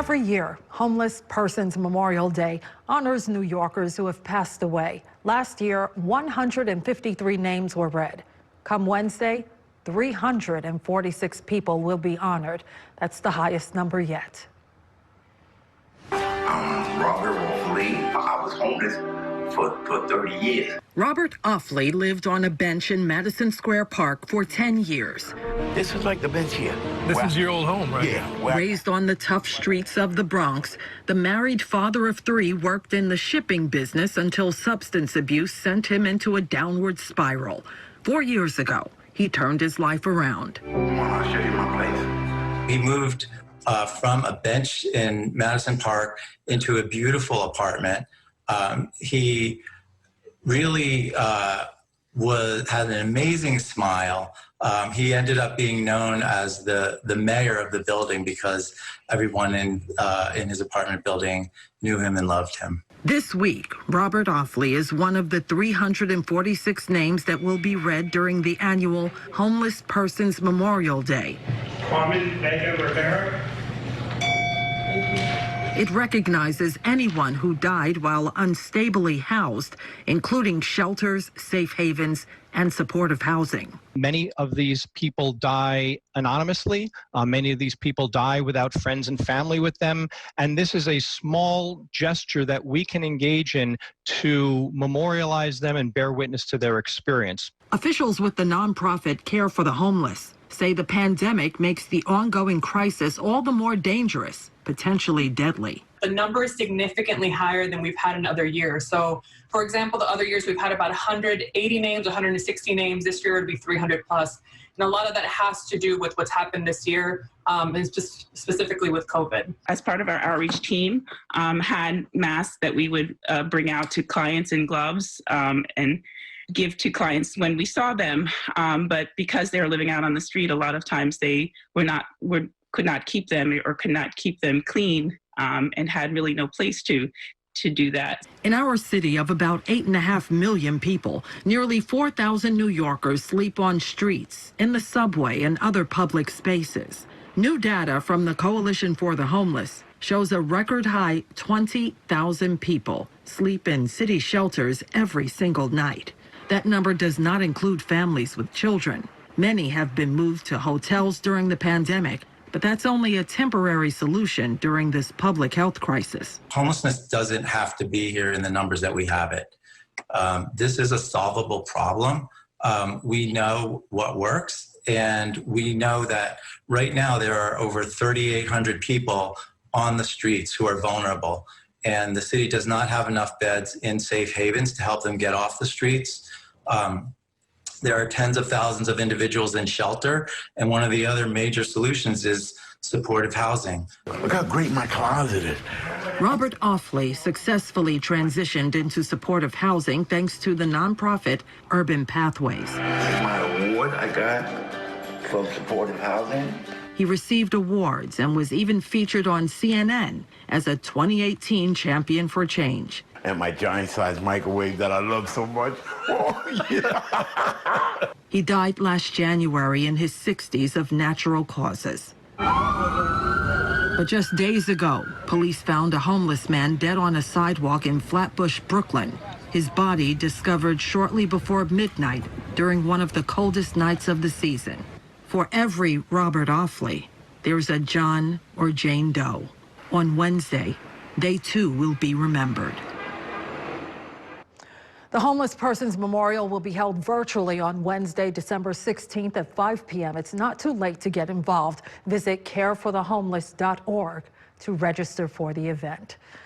Every year, Homeless Persons Memorial Day honors New Yorkers who have passed away. Last year, 153 names were read. Come Wednesday, 346 people will be honored. That's the highest number yet. I'm Robert Offley. I was homeless for 30 years. Robert Offley lived on a bench in Madison Square Park for 10 years. This is like the bench here. This is your old home, right? Yeah. Raised on the tough streets of the Bronx, the married father of 3 worked in the shipping business until substance abuse sent him into a downward spiral. 4 years ago, he turned his life around. I'll show you my place. He moved from a bench in Madison Park into a beautiful apartment. He really had an amazing smile. He ended up being known as the mayor of the building because everyone in his apartment building knew him and loved him. This week, Robert Offley is one of the 346 names that will be read during the annual Homeless Persons Memorial Day. Carmen Vega Rivera. It recognizes anyone who died while unstably housed, including shelters, safe havens, and supportive housing. Many of these people die anonymously. Many of these people die without friends and family with them. And this is a small gesture that we can engage in to memorialize them and bear witness to their experience. Officials with the nonprofit Care for the Homeless say the pandemic makes the ongoing crisis all the more dangerous, potentially deadly. The number is significantly higher than we've had in other years. So, for example, the other years we've had about 180 names, 160 names. This year it would be 300 plus. And a lot of that has to do with what's happened this year, and just specifically with COVID. As part of our outreach team, had masks that we would bring out to clients in gloves and give to clients when we saw them. But because they're living out on the street, a lot of times they could not keep them or could not keep them clean, and had really no place to do that. In our city of about 8.5 million people, nearly 4,000 New Yorkers sleep on streets, in the subway, and other public spaces. New data from the Coalition for the Homeless shows a record high 20,000 people sleep in city shelters every single night. That number does not include families with children. Many have been moved to hotels during the pandemic, but that's only a temporary solution during this public health crisis. Homelessness doesn't have to be here in the numbers that we have it. This is a solvable problem. We know what works, and we know that right now there are over 3,800 people on the streets who are vulnerable, and the city does not have enough beds in safe havens to help them get off the streets. There are tens of thousands of individuals in shelter, and one of the other major solutions is supportive housing. Look how great my closet is. Robert Offley successfully transitioned into supportive housing thanks to the nonprofit Urban Pathways. My award I got from supportive housing. He received awards and was even featured on CNN as a 2018 champion for change. And my giant-sized microwave that I love so much. Oh, yeah. He died last January in his 60s of natural causes. But just days ago, police found a homeless man dead on a sidewalk in Flatbush, Brooklyn. His body discovered shortly before midnight during one of the coldest nights of the season. For every Robert Offley, there's a John or Jane Doe. On Wednesday, they too will be remembered. The Homeless Persons Memorial will be held virtually on Wednesday, December 16th at 5 p.m. It's not too late to get involved. Visit careforthehomeless.org to register for the event.